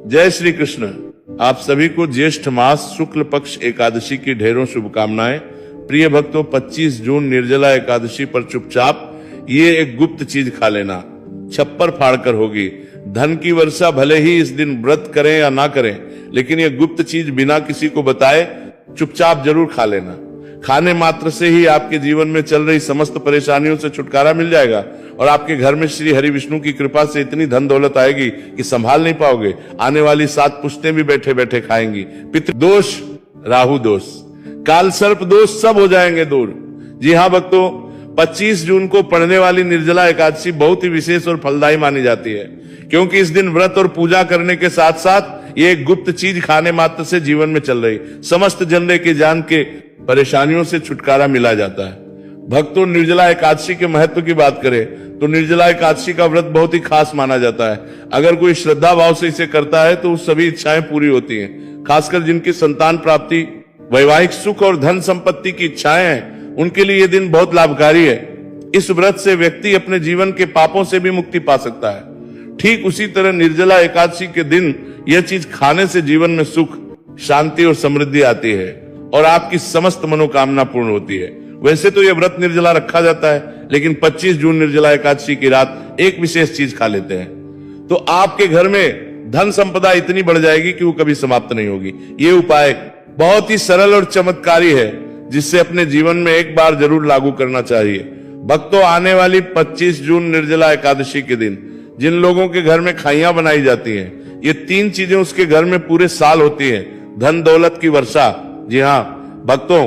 जय श्री कृष्ण। आप सभी को ज्येष्ठ मास शुक्ल पक्ष एकादशी की ढेरों शुभकामनाएं। प्रिय भक्तों, 25 जून निर्जला एकादशी पर चुपचाप ये एक गुप्त चीज खा लेना, छप्पर फाड़कर होगी। धन की वर्षा भले ही इस दिन व्रत करें या ना करें, लेकिन ये गुप्त चीज बिना किसी को बताए चुपचाप जरूर खा लेना। खाने मात्र से ही आपके जीवन में चल रही समस्त परेशानियों से छुटकारा मिल जाएगा और आपके घर में श्री हरि विष्णु की कृपा से इतनी धन दौलत आएगी कि संभाल नहीं पाओगे। आने वाली 7 पुश्तें भी बैठे बैठे खाएंगी। पितृदोष, राहु दोष, काल सर्प दोष सब हो जाएंगे दूर। जी हाँ भक्तों, 25 जून को पड़ने वाली निर्जला एकादशी बहुत ही विशेष और फलदायी मानी जाती है, क्योंकि इस दिन व्रत और पूजा करने के साथ साथ ये एक गुप्त चीज खाने मात्र से जीवन में चल रही समस्त जनरे की जान के परेशानियों से छुटकारा मिला जाता है। भक्तों, निर्जला एकादशी के महत्व की बात करें तो निर्जला एकादशी का व्रत बहुत ही खास माना जाता है। अगर कोई श्रद्धा भाव से इसे करता है तो सभी इच्छाएं पूरी होती हैं। खासकर जिनकी संतान प्राप्ति, वैवाहिक सुख और धन संपत्ति की इच्छाएं हैं, उनके लिए यह दिन बहुत लाभकारी है। इस व्रत से व्यक्ति अपने जीवन के पापों से भी मुक्ति पा सकता है। ठीक उसी तरह निर्जला एकादशी के दिन यह चीज खाने से जीवन में सुख, शांति और समृद्धि आती है और आपकी समस्त मनोकामना पूर्ण होती है। वैसे तो यह व्रत निर्जला रखा जाता है, लेकिन 25 जून निर्जला एकादशी की रात एक विशेष चीज खा लेते हैं तो आपके घर में धन संपदा इतनी बढ़ जाएगी कि वो कभी समाप्त नहीं होगी। ये उपाय बहुत ही सरल और चमत्कारी है, जिससे अपने जीवन में एक बार जरूर लागू करना चाहिए। भक्तों, आने वाली 25 जून निर्जला एकादशी के दिन जिन लोगों के घर में खाइयां बनाई जाती हैं, ये 3 चीजें उसके घर में पूरे साल होती हैं। धन दौलत की वर्षा। जी हाँ भक्तों,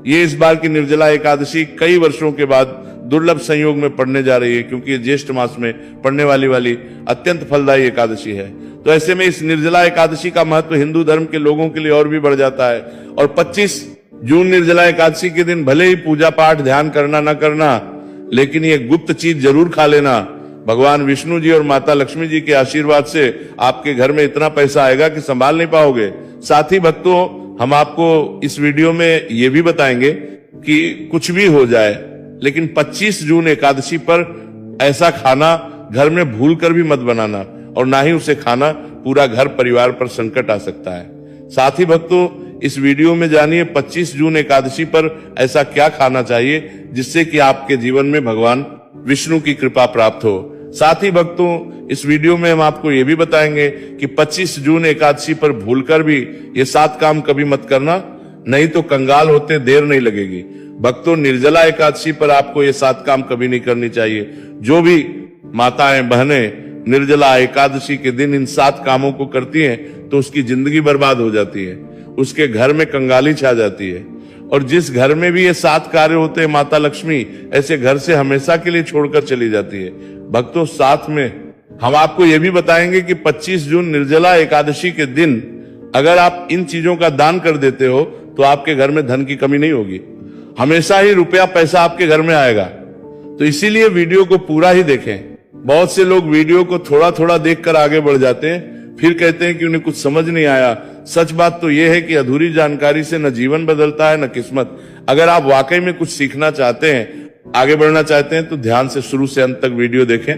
ये इस बार की निर्जला एकादशी कई वर्षों के बाद दुर्लभ संयोग में पड़ने जा रही है, क्योंकि ये ज्येष्ठ मास में पड़ने वाली अत्यंत फलदायी एकादशी है। तो ऐसे में इस निर्जला एकादशी का महत्व हिंदू धर्म के लोगों के लिए और भी बढ़ जाता है। और 25 जून निर्जला एकादशी के दिन भले ही पूजा पाठ ध्यान करना न करना, लेकिन ये गुप्त चीज जरूर खा लेना। भगवान विष्णु जी और माता लक्ष्मी जी के आशीर्वाद से आपके घर में इतना पैसा आएगा कि संभाल नहीं पाओगे। साथ ही भक्तों, हम आपको इस वीडियो में ये भी बताएंगे कि कुछ भी हो जाए, लेकिन 25 जून एकादशी पर ऐसा खाना घर में भूल कर भी मत बनाना, और ना ही उसे खाना पूरा घर परिवार पर संकट आ सकता है। साथ ही भक्तों, इस वीडियो में जानिए 25 जून एकादशी पर ऐसा क्या खाना चाहिए जिससे कि आपके जीवन में भगवान विष्णु की कृपा प्राप्त हो। साथ ही भक्तों, इस वीडियो में हम आपको ये भी बताएंगे कि 25 जून एकादशी पर भूलकर भी ये 7 काम कभी मत करना, नहीं तो कंगाल होते देर नहीं लगेगी। भक्तों, निर्जला एकादशी पर आपको ये 7 काम कभी नहीं करनी चाहिए। जो भी माताएं बहनें निर्जला एकादशी के दिन इन 7 कामों को करती हैं तो उसकी जिंदगी बर्बाद हो जाती है, उसके घर में कंगाली छा जाती है। और जिस घर में भी ये 7 कार्य होते हैं, माता लक्ष्मी ऐसे घर से हमेशा के लिए छोड़कर चली जाती है। भक्तों, साथ में हम आपको ये भी बताएंगे कि 25 जून निर्जला एकादशी के दिन अगर आप इन चीजों का दान कर देते हो तो आपके घर में धन की कमी नहीं होगी, हमेशा ही रुपया पैसा आपके घर में आएगा। तो इसीलिए वीडियो को पूरा ही देखें। बहुत से लोग वीडियो को थोड़ा थोड़ा देखकर आगे बढ़ जाते हैं, फिर कहते हैं कि उन्हें कुछ समझ नहीं आया। सच बात तो यह है कि अधूरी जानकारी से न जीवन बदलता है न किस्मत। अगर आप वाकई में कुछ सीखना चाहते हैं, आगे बढ़ना चाहते हैं, तो ध्यान से शुरू से अंत तक वीडियो देखें।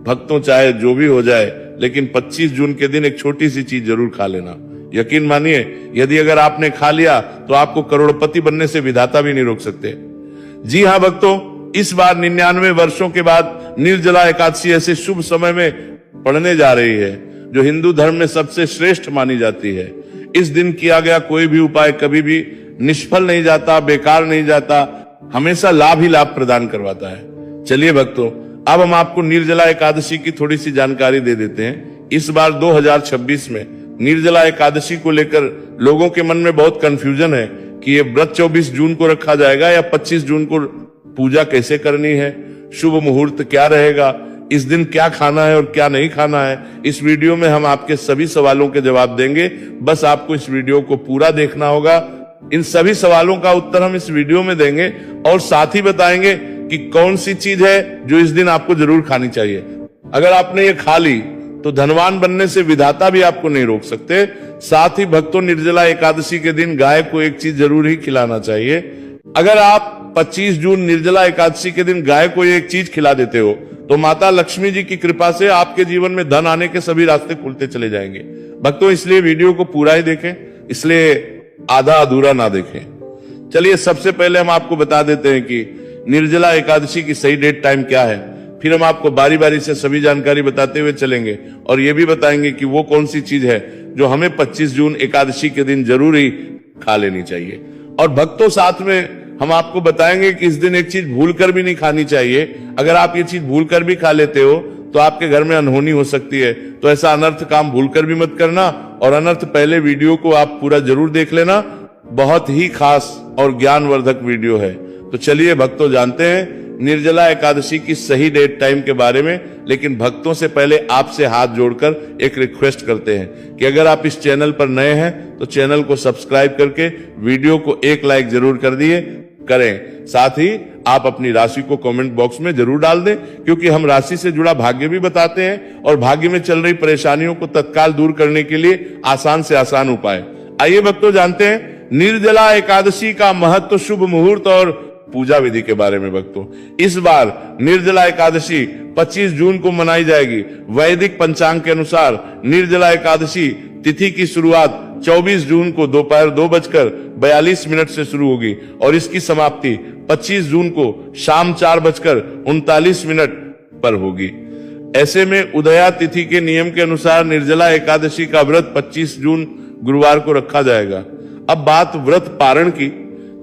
भक्तों, चाहे जो भी हो जाए, लेकिन 25 जून के दिन एक छोटी सी चीज जरूर खा लेना। यकीन मानिए, यदि अगर आपने खा लिया तो आपको करोड़पति बनने से विधाता भी नहीं रोक सकते। जी हाँ भक्तों, इस बार 99 वर्षों के बाद निर्जला एकादशी ऐसे शुभ समय में पड़ने जा रही है जो हिंदू धर्म में सबसे श्रेष्ठ मानी जाती है। इस दिन किया गया कोई भी उपाय कभी भी निष्फल नहीं जाता, बेकार नहीं जाता, हमेशा लाभ ही लाभ प्रदान करवाता है। चलिए भक्तों, अब हम आपको निर्जला एकादशी की थोड़ी सी जानकारी दे देते हैं। इस बार 2026 में निर्जला एकादशी को लेकर लोगों के मन में बहुत कंफ्यूजन है कि ये व्रत 24 जून को रखा जाएगा या 25 जून को। पूजा कैसे करनी है, शुभ मुहूर्त क्या रहेगा, इस दिन क्या खाना है और क्या नहीं खाना है, इस वीडियो में हम आपके सभी सवालों के जवाब देंगे। बस आपको इस वीडियो को पूरा देखना होगा। इन सभी सवालों का उत्तर हम इस वीडियो में देंगे और साथ ही बताएंगे कि कौन सी चीज है जो इस दिन आपको जरूर खानी चाहिए। अगर आपने ये खा ली तो धनवान बनने से विधाता भी आपको नहीं रोक सकते। साथ ही भक्तों, निर्जला एकादशी के दिन गाय को एक चीज जरूर ही खिलाना चाहिए। अगर आप 25 जून निर्जला एकादशी के दिन गाय को एक चीज खिला देते हो तो माता लक्ष्मी जी की कृपा से आपके जीवन में धन आने के सभी रास्ते खुलते चले जाएंगे। भक्तों, इसलिए वीडियो को पूरा ही देखें, इसलिए आधा अधूरा ना देखें। चलिए, सबसे पहले हम आपको बता देते हैं कि निर्जला एकादशी की सही डेट टाइम क्या है। फिर हम आपको बारी बारी से सभी जानकारी बताते हुए चलेंगे और ये भी बताएंगे कि वो कौन सी चीज है जो हमें 25 जून एकादशी के दिन जरूर ही खा लेनी चाहिए। और भक्तों, साथ में हम आपको बताएंगे कि इस दिन एक चीज भूलकर भी नहीं खानी चाहिए। अगर आप ये चीज भूलकर भी खा लेते हो तो आपके घर में अनहोनी हो सकती है। तो ऐसा अनर्थ काम भूलकर भी मत करना। और अनर्थ पहले वीडियो को आप पूरा जरूर देख लेना, बहुत ही खास और ज्ञानवर्धक वीडियो है। तो चलिए भक्तों, जानते हैं निर्जला एकादशी की सही डेट टाइम के बारे में। लेकिन भक्तों से पहले आपसे हाथ जोड़कर एक रिक्वेस्ट करते हैं कि अगर आप इस चैनल पर नए हैं तो चैनल को सब्सक्राइब करके वीडियो को एक लाइक जरूर करें। साथ ही आप अपनी राशि को कमेंट बॉक्स में जरूर डाल दें, क्योंकि हम राशि से जुड़ा भाग्य भी बताते हैं और भाग्य में चल रही परेशानियों को तत्काल दूर करने के लिए आसान से आसान उपाय। आइए भक्तों, जानते हैं निर्जला एकादशी का महत्व, शुभ मुहूर्त और पूजा विधि के बारे में। भक्तों, इस बार निर्जला एकादशी 25 जून को मनाई जाएगी। वैदिक पंचांग के अनुसार निर्जला एकादशी तिथि की शुरुआत 24 जून को दोपहर 2:42 से शुरू होगी और इसकी समाप्ति 25 जून को शाम 4:39 पर होगी। ऐसे में उदया तिथि के नियम के अनुसार निर्जला एकादशी का व्रत 25 जून गुरुवार को रखा जाएगा। अब बात व्रत पारण की,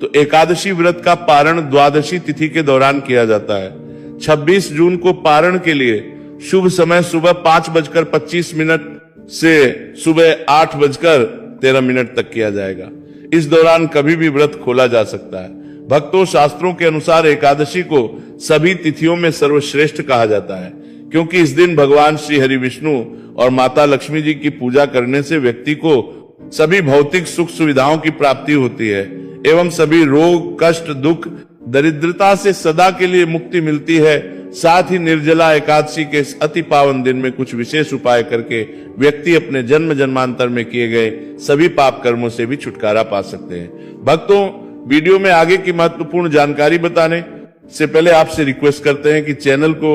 तो एकादशी व्रत का पारण द्वादशी तिथि के दौरान किया जाता है। 26 जून को पारण के लिए शुभ समय सुबह 5:25 से सुबह 8:13 तक किया जाएगा। इस दौरान कभी भी व्रत खोला जा सकता है। भक्तों, शास्त्रों के अनुसार एकादशी को सभी तिथियों में सर्वश्रेष्ठ कहा जाता है, क्योंकि इस दिन भगवान श्री हरि विष्णु और माता लक्ष्मी जी की पूजा करने से व्यक्ति को सभी भौतिक सुख सुविधाओं की प्राप्ति होती है एवं सभी रोग, कष्ट, दुख, दरिद्रता से सदा के लिए मुक्ति मिलती है। साथ ही निर्जला एकादशी के इस अति पावन दिन में कुछ विशेष उपाय करके व्यक्ति अपने जन्म जन्मांतर में किए गए सभी पाप कर्मों से भी छुटकारा पा सकते हैं। भक्तों, वीडियो में आगे की महत्वपूर्ण जानकारी बताने से पहले आपसे रिक्वेस्ट करते हैं कि चैनल को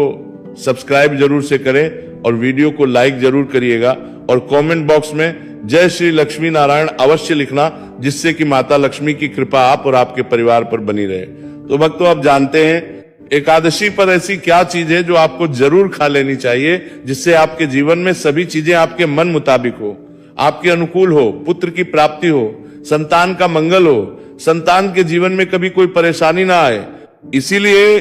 सब्सक्राइब जरूर से करें और वीडियो को लाइक जरूर करिएगा और कमेंट बॉक्स में जय श्री लक्ष्मी नारायण अवश्य लिखना, जिससे कि माता लक्ष्मी की कृपा आप और आपके परिवार पर बनी रहे। तो भक्तों, आप जानते हैं एकादशी पर ऐसी क्या चीज है जो आपको जरूर खा लेनी चाहिए, जिससे आपके जीवन में सभी चीजें आपके मन मुताबिक हो, आपके अनुकूल हो, पुत्र की प्राप्ति हो, संतान का मंगल हो, संतान के जीवन में कभी कोई परेशानी ना आए। इसीलिए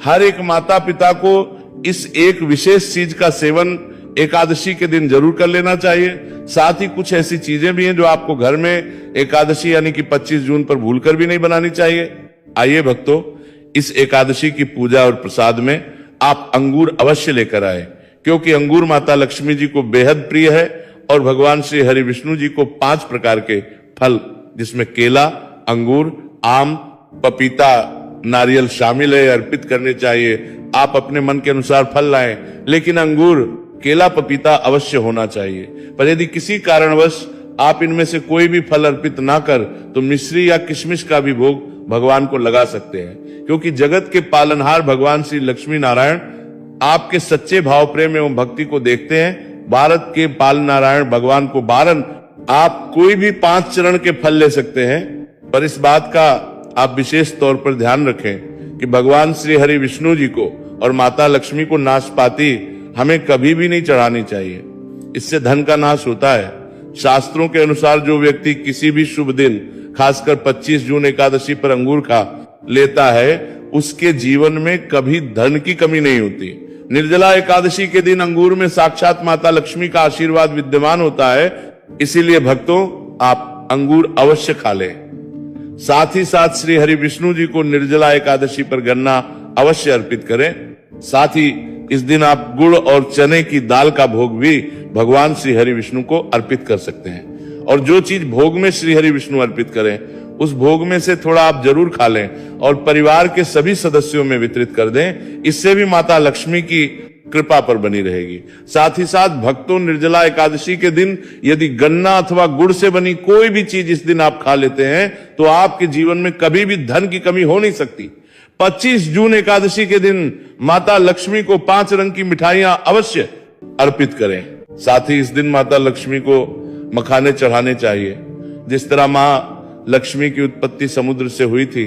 हर एक माता पिता को इस एक विशेष चीज का सेवन एकादशी के दिन जरूर कर लेना चाहिए। साथ ही कुछ ऐसी चीजें भी हैं जो आपको घर में एकादशी यानी कि 25 जून पर भूलकर भी नहीं बनानी चाहिए। आइए भक्तों, इस एकादशी की पूजा और प्रसाद में आप अंगूर अवश्य लेकर आए, क्योंकि अंगूर माता लक्ष्मी जी को बेहद प्रिय है और भगवान श्री हरि विष्णु जी को 5 प्रकार के फल, जिसमें केला, अंगूर, आम, पपीता, नारियल शामिल है, अर्पित करने चाहिए। आप अपने मन के अनुसार फल लाएं, लेकिन अंगूर, केला, पपीता अवश्य होना चाहिए। पर यदि किसी कारणवश आप इनमें से कोई भी फल अर्पित ना कर तो मिश्री या किशमिश का भी भोग भगवान को लगा सकते हैं, क्योंकि जगत के पालनहार भगवान श्री लक्ष्मी नारायण आपके सच्चे भाव प्रेम एवं भक्ति को देखते हैं। भारत के पाल नारायण भगवान को बारन आप कोई भी 5 चरण के फल ले सकते हैं, पर इस बात का आप विशेष तौर पर ध्यान रखें कि भगवान श्री हरि विष्णु जी को और माता लक्ष्मी को नाशपाती हमें कभी भी नहीं चढ़ानी चाहिए, इससे धन का नाश होता है। शास्त्रों के अनुसार जो व्यक्ति किसी भी शुभ दिन, खासकर 25 जून एकादशी पर अंगूर खा लेता है, उसके जीवन में कभी धन की कमी नहीं होती। निर्जला एकादशी के दिन अंगूर में साक्षात माता लक्ष्मी का आशीर्वाद विद्यमान होता है, इसीलिए भक्तों आप अंगूर अवश्य खा लें। साथ ही साथ श्री हरि विष्णु जी को निर्जला एकादशी पर गन्ना अवश्य अर्पित करें। साथ ही इस दिन आप गुड़ और चने की दाल का भोग भी भगवान श्री हरि विष्णु को अर्पित कर सकते हैं। और जो चीज भोग में श्री हरि विष्णु अर्पित करें, उस भोग में से थोड़ा आप जरूर खा लें और परिवार के सभी सदस्यों में वितरित कर दें। इससे भी माता लक्ष्मी की कृपा पर बनी रहेगी। साथ ही साथ भक्तों, निर्जला एकादशी के दिन यदि गन्ना अथवा गुड़ से बनी कोई भी चीज इस दिन आप खा लेते हैं तो आपके जीवन में कभी भी धन की कमी हो नहीं सकती। 25 जून एकादशी के दिन माता लक्ष्मी को 5 रंग की मिठाइयां अवश्य अर्पित करें। साथ ही इस दिन माता लक्ष्मी को मखाने चढ़ाने चाहिए। जिस तरह मां लक्ष्मी की उत्पत्ति समुद्र से हुई थी,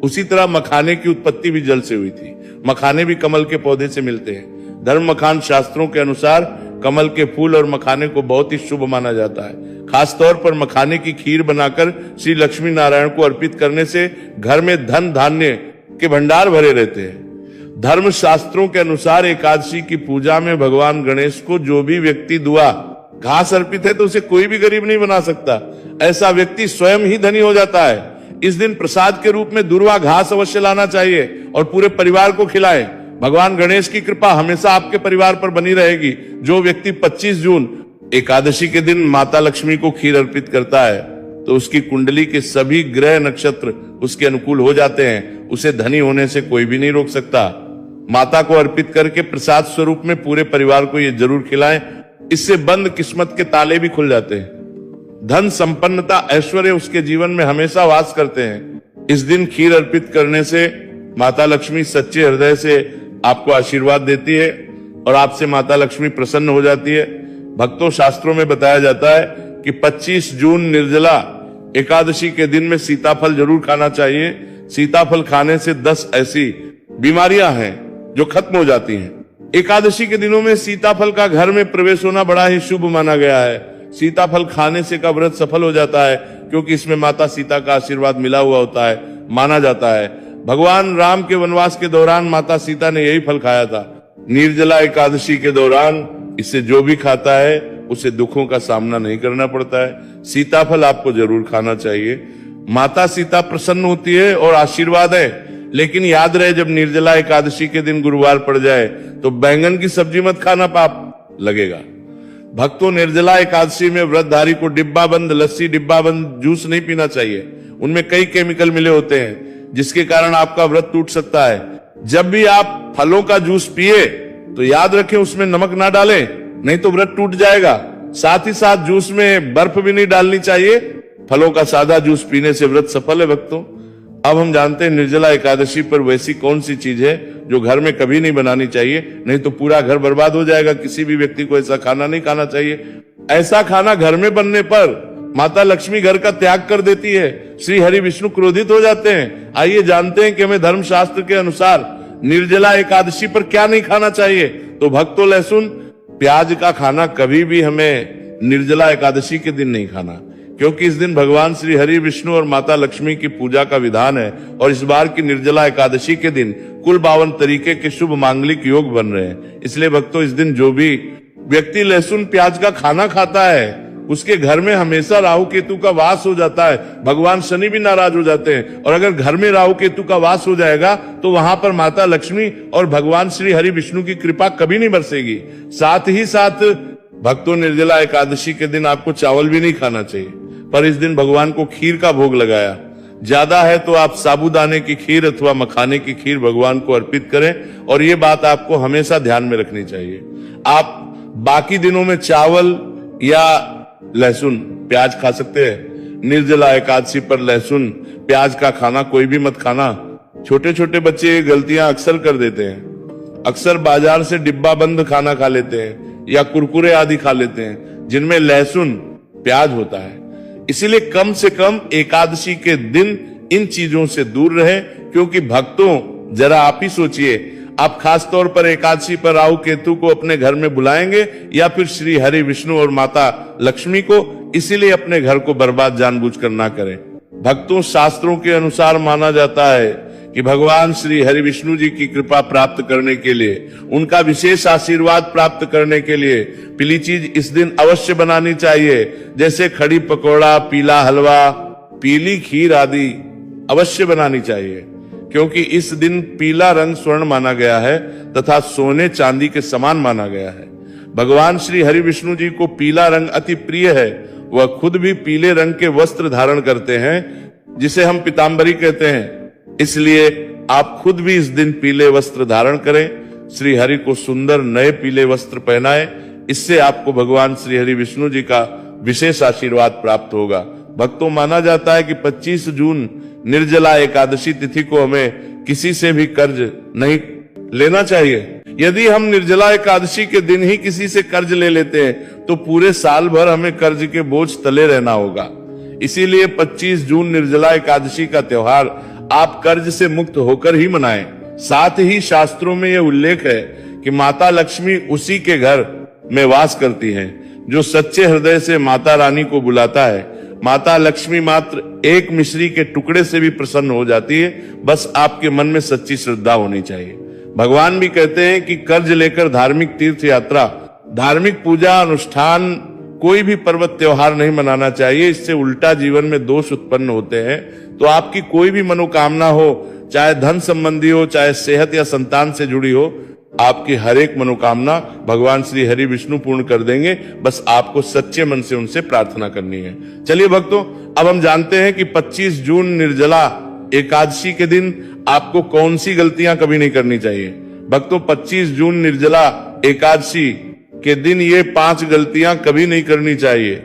उसी तरह मखाने की उत्पत्ति भी जल से हुई थी। मखाने भी कमल के पौधे से मिलते हैं। धर्म मखान शास्त्रों के अनुसार कमल के फूल और मखाने को बहुत ही शुभ माना जाता है। खास तौर पर मखाने की खीर बनाकर श्री लक्ष्मी नारायण को अर्पित करने से घर में धन धान्य के भंडार भरे रहते हैं। धर्म शास्त्रों के अनुसार एकादशी की पूजा में भगवान गणेश को जो भी व्यक्ति दुआ घास अर्पित है तो उसे कोई भी गरीब नहीं बना सकता। ऐसा व्यक्ति स्वयं ही धनी हो जाता है। इस दिन प्रसाद के रूप में दुर्वा घास अवश्य लाना चाहिए और पूरे परिवार को खिलाएं। भगवान गणेश की कृपा हमेशा आपके परिवार पर बनी रहेगी। जो व्यक्ति 25 जून एकादशी के दिन माता लक्ष्मी को खीर अर्पित करता है तो उसकी कुंडली के सभी ग्रह नक्षत्र उसके अनुकूल हो जाते हैं। उसे धनी होने से कोई भी नहीं रोक सकता। माता को अर्पित करके प्रसाद स्वरूप में पूरे परिवार को ये जरूर खिलाएं। इससे बंद किस्मत के ताले भी खुल जाते हैं। धन संपन्नता ऐश्वर्य उसके जीवन में हमेशा वास करते हैं। इस दिन खीर अर्पित करने से माता लक्ष्मी सच्चे हृदय से आपको आशीर्वाद देती है और आपसे माता लक्ष्मी प्रसन्न हो जाती है। भक्तों, शास्त्रों में बताया जाता है कि 25 जून निर्जला एकादशी के दिन में सीताफल जरूर खाना चाहिए। सीताफल खाने से 10 ऐसी बीमारियां हैं जो खत्म हो जाती हैं। एकादशी के दिनों में सीताफल का घर में प्रवेश होना बड़ा ही शुभ माना गया है। सीताफल खाने से का व्रत सफल हो जाता है क्योंकि इसमें माता सीता का आशीर्वाद मिला हुआ होता है, माना जाता है। भगवान राम के वनवास के दौरान माता सीता ने यही फल खाया था। निर्जला एकादशी के दौरान इसे जो भी खाता है उसे दुखों का सामना नहीं करना पड़ता है। सीताफल आपको जरूर खाना चाहिए। माता सीता प्रसन्न होती है और आशीर्वाद है। लेकिन याद रहे, जब निर्जला एकादशी के दिन गुरुवार पड़ जाए तो बैंगन की सब्जी मत खाना, पाप लगेगा। भक्तों, निर्जला एकादशी में व्रतधारी को डिब्बाबंद लस्सी, डिब्बाबंद जूस नहीं पीना चाहिए। उनमें कई केमिकल मिले होते हैं जिसके कारण आपका व्रत टूट सकता है। जब भी आप फलों का जूस पिए तो याद रखें उसमें नमक ना डालें, नहीं तो व्रत टूट जाएगा। साथ ही साथ जूस में बर्फ भी नहीं डालनी चाहिए। फलों का सादा जूस पीने से व्रत सफल है। भक्तों, अब हम जानते हैं निर्जला एकादशी पर वैसी कौन सी चीज है जो घर में कभी नहीं बनानी चाहिए, नहीं तो पूरा घर बर्बाद हो जाएगा। किसी भी व्यक्ति को ऐसा खाना नहीं खाना चाहिए। ऐसा खाना घर में बनने पर माता लक्ष्मी घर का त्याग कर देती है। श्री हरि विष्णु क्रोधित हो जाते हैं। आइए जानते हैं कि हमें धर्मशास्त्र के अनुसार निर्जला एकादशी पर क्या नहीं खाना चाहिए। तो भक्तों, लहसुन प्याज का खाना कभी भी हमें निर्जला एकादशी के दिन नहीं खाना, क्योंकि इस दिन भगवान श्री हरि विष्णु और माता लक्ष्मी की पूजा का विधान है। और इस बार की निर्जला एकादशी के दिन कुल 52 तरीके के शुभ मांगलिक योग बन रहे हैं। इसलिए भक्तों, इस दिन जो भी व्यक्ति लहसुन प्याज का खाना खाता है उसके घर में हमेशा राहु केतु का वास हो जाता है। भगवान शनि भी नाराज हो जाते हैं। और अगर घर में राहु केतु का वास हो जाएगा तो वहां पर माता लक्ष्मी और भगवान श्री हरि विष्णु की कृपा कभी नहीं बरसेगी। साथ ही साथ भक्तों, निर्जला एकादशी के दिन आपको चावल भी नहीं खाना चाहिए, पर इस दिन भगवान को खीर का भोग लगाया। ज्यादा है तो आप साबूदाने की खीर अथवा मखाने की खीर भगवान को अर्पित करें। और ये बात आपको हमेशा ध्यान में रखनी चाहिए। आप बाकी दिनों में चावल या लहसुन प्याज खा सकते हैं। निर्जला एकादशी पर लहसुन प्याज का खाना कोई भी मत खाना। छोटे छोटे बच्चे ये गलतियां अक्सर कर देते हैं। अक्सर बाजार से डिब्बा बंद खाना खा लेते हैं या कुरकुरे आदि खा लेते हैं जिनमें लहसुन प्याज होता है। इसीलिए कम से कम एकादशी के दिन इन चीजों से दूर रहें। क्योंकि भक्तों, जरा आप ही सोचिए, आप खास तौर पर एकादशी पर राहु केतु को अपने घर में बुलाएंगे या फिर श्री हरि विष्णु और माता लक्ष्मी को। इसीलिए अपने घर को बर्बाद जानबूझकर ना करें। भक्तों, शास्त्रों के अनुसार माना जाता है कि भगवान श्री हरि विष्णु जी की कृपा प्राप्त करने के लिए, उनका विशेष आशीर्वाद प्राप्त करने के लिए पीली चीज इस दिन अवश्य बनानी चाहिए। जैसे खड़ी पकौड़ा, पीला हलवा, पीली खीर आदि अवश्य बनानी चाहिए। क्योंकि इस दिन पीला रंग स्वर्ण माना गया है तथा सोने चांदी के समान माना गया है। भगवान श्री हरि विष्णु जी को पीला रंग अति प्रिय है। वह खुद भी पीले रंग के वस्त्र धारण करते हैं जिसे हम पीतांबरी कहते हैं। इसलिए आप खुद भी इस दिन पीले वस्त्र धारण करें। श्री हरि को सुंदर नए पीले वस्त्र पहनाएं। इससे आपको भगवान श्री हरि विष्णु जी का विशेष आशीर्वाद प्राप्त होगा। भक्तों, माना जाता है कि 25 जून निर्जला एकादशी तिथि को हमें किसी से भी कर्ज नहीं लेना चाहिए। यदि हम निर्जला एकादशी के दिन ही किसी से कर्ज ले लेते हैं तो पूरे साल भर हमें कर्ज के बोझ तले रहना होगा। इसीलिए 25 जून निर्जला एकादशी का त्योहार आप कर्ज से मुक्त होकर ही मनाएं। साथ ही शास्त्रों में यह उल्लेख है कि माता लक्ष्मी उसी के घर में वास करती हैं जो सच्चे हृदय से माता रानी को बुलाता है। माता लक्ष्मी मात्र एक मिश्री के टुकड़े से भी प्रसन्न हो जाती है, बस आपके मन में सच्ची श्रद्धा होनी चाहिए। भगवान भी कहते हैं कि कर्ज लेकर धार्मिक तीर्थ यात्रा, धार्मिक पूजा अनुष्ठान, कोई भी पर्व त्योहार नहीं मनाना चाहिए। इससे उल्टा जीवन में दोष उत्पन्न होते हैं। तो आपकी कोई भी मनोकामना हो, चाहे धन संबंधी हो, चाहे सेहत या संतान से जुड़ी हो, आपकी हर एक मनोकामना भगवान श्री हरि विष्णु पूर्ण कर देंगे। बस आपको सच्चे मन से उनसे प्रार्थना करनी है। चलिए भक्तों, अब हम जानते हैं कि 25 जून निर्जला एकादशी के दिन आपको कौन सी गलतियां कभी नहीं करनी चाहिए। भक्तों, 25 जून निर्जला एकादशी के दिन ये 5 गलतियां कभी नहीं करनी चाहिए।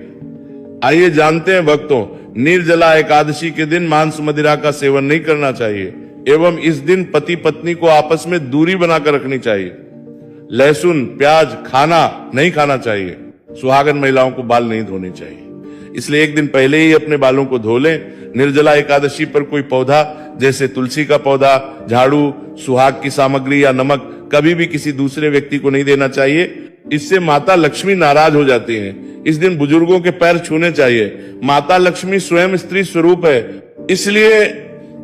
आइए जानते हैं भक्तों, निर्जला एकादशी के दिन मांस मदिरा का सेवन नहीं करना चाहिए एवं इस दिन पति पत्नी को आपस में दूरी बनाकर रखनी चाहिए। लहसुन प्याज खाना नहीं खाना चाहिए। सुहागन महिलाओं को बाल नहीं धोने चाहिए, इसलिए एक दिन पहले ही अपने बालों को धो लें। निर्जला एकादशी पर कोई पौधा जैसे तुलसी का पौधा, झाड़ू, सुहाग की सामग्री या नमक कभी भी किसी दूसरे व्यक्ति को नहीं देना चाहिए। इससे माता लक्ष्मी नाराज हो जाती हैं। इस दिन बुजुर्गों के पैर छूने चाहिए। माता लक्ष्मी स्वयं स्त्री स्वरूप है, इसलिए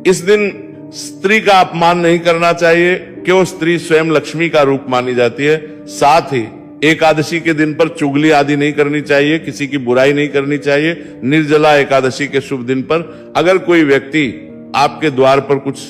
इस दिन स्त्री का अपमान नहीं करना चाहिए, क्यों स्त्री स्वयं लक्ष्मी का रूप मानी जाती है। साथ ही एकादशी के दिन पर चुगली आदि नहीं करनी चाहिए, किसी की बुराई नहीं करनी चाहिए। निर्जला एकादशी के शुभ दिन पर अगर कोई व्यक्ति आपके द्वार पर कुछ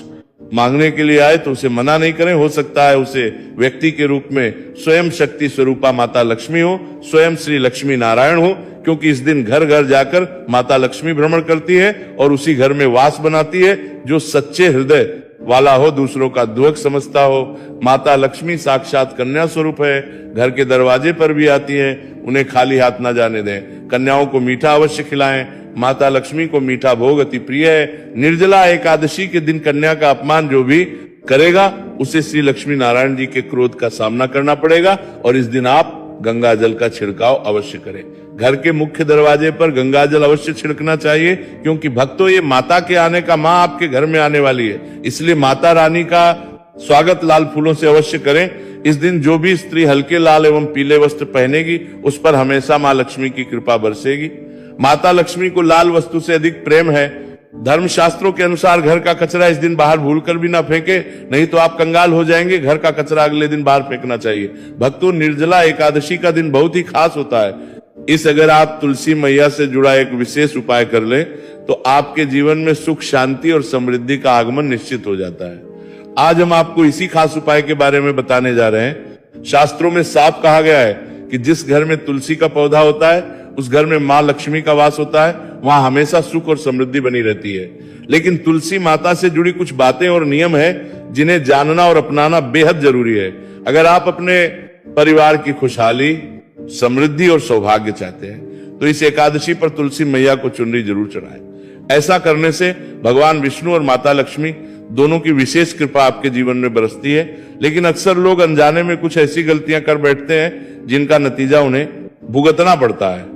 मांगने के लिए आए तो उसे मना नहीं करें। हो सकता है उसे व्यक्ति के रूप में स्वयं शक्ति स्वरूपा माता लक्ष्मी हो, स्वयं श्री लक्ष्मी नारायण हो, क्योंकि इस दिन घर घर जाकर माता लक्ष्मी भ्रमण करती है और उसी घर में वास बनाती है। जो सच्चे हृदय वाला हो, दूसरों का दुख समझता हो। माता लक्ष्मी साक्षात कन्या स्वरूप है, घर के दरवाजे पर भी आती है। उन्हें खाली हाथ ना जाने दें। कन्याओं को मीठा अवश्य खिलाएं। माता लक्ष्मी को मीठा भोग अति प्रिय है। निर्जला एकादशी के दिन कन्या का अपमान जो भी करेगा उसे श्री लक्ष्मी नारायण जी के क्रोध का सामना करना पड़ेगा। और इस दिन आप गंगा जल का छिड़काव अवश्य करें। घर के मुख्य दरवाजे पर गंगा जल अवश्य छिड़कना चाहिए, क्योंकि भक्तों, ये माता के आने का, माँ आपके घर में आने वाली है, इसलिए माता रानी का स्वागत लाल फूलों से अवश्य करें। इस दिन जो भी स्त्री हल्के लाल एवं पीले वस्त्र पहनेगी उस पर हमेशा माँ लक्ष्मी की कृपा बरसेगी। माता लक्ष्मी को लाल वस्तु से अधिक प्रेम है। धर्मशास्त्रों के अनुसार घर का कचरा इस दिन बाहर भूलकर भी ना फेंके, नहीं तो आप कंगाल हो जाएंगे। घर का कचरा अगले दिन बाहर फेंकना चाहिए। भक्तों, निर्जला एकादशी का दिन बहुत ही खास होता है। अगर आप तुलसी मैया से जुड़ा एक विशेष उपाय कर लें तो आपके जीवन में सुख, शांति और समृद्धि का आगमन निश्चित हो जाता है। आज हम आपको इसी खास उपाय के बारे में बताने जा रहे हैं। शास्त्रों में साफ कहा गया है कि जिस घर में तुलसी का पौधा होता है उस घर में माँ लक्ष्मी का वास होता है, वहां हमेशा सुख और समृद्धि बनी रहती है। लेकिन तुलसी माता से जुड़ी कुछ बातें और नियम है जिन्हें जानना और अपनाना बेहद जरूरी है। अगर आप अपने परिवार की खुशहाली, समृद्धि और सौभाग्य चाहते हैं तो इस एकादशी पर तुलसी मैया को चुनरी जरूर चढ़ाएं। ऐसा करने से भगवान विष्णु और माता लक्ष्मी दोनों की विशेष कृपा आपके जीवन में बरसती है। लेकिन अक्सर लोग अनजाने में कुछ ऐसी गलतियां कर बैठते हैं जिनका नतीजा उन्हें भुगतना पड़ता है।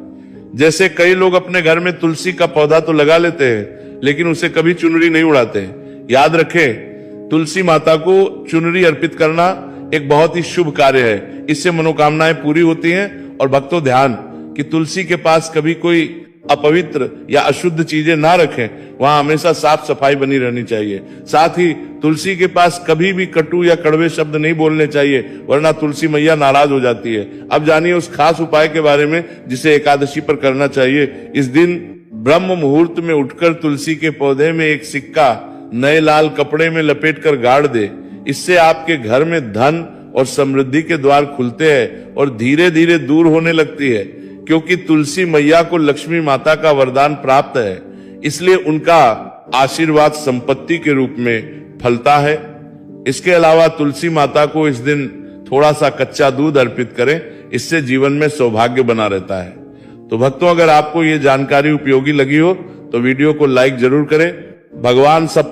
जैसे कई लोग अपने घर में तुलसी का पौधा तो लगा लेते हैं लेकिन उसे कभी चुनरी नहीं उड़ाते हैं। याद रखें, तुलसी माता को चुनरी अर्पित करना एक बहुत ही शुभ कार्य है। इससे मनोकामनाएं पूरी होती हैं। और भक्तों, ध्यान कि तुलसी के पास कभी कोई अपवित्र या अशुद्ध चीजें ना रखें। वहां हमेशा साफ सफाई बनी रहनी चाहिए। साथ ही तुलसी के पास कभी भी कटु या कड़वे शब्द नहीं बोलने चाहिए, वरना तुलसी मैया नाराज हो जाती है। अब जानिए उस खास उपाय के बारे में जिसे एकादशी पर करना चाहिए। इस दिन ब्रह्म मुहूर्त में उठकर तुलसी के पौधे में एक सिक्का नए लाल कपड़े में लपेटकर गाड़ दे। इससे आपके घर में धन और समृद्धि के द्वार खुलते हैं और धीरे धीरे दूर होने लगती है, क्योंकि तुलसी मैया को लक्ष्मी माता का वरदान प्राप्त है। इसलिए उनका आशीर्वाद संपत्ति के रूप में फलता है। इसके अलावा तुलसी माता को इस दिन थोड़ा सा कच्चा दूध अर्पित करें, इससे जीवन में सौभाग्य बना रहता है। तो भक्तों, अगर आपको ये जानकारी उपयोगी लगी हो तो वीडियो को लाइक जरूर करें। भगवान सब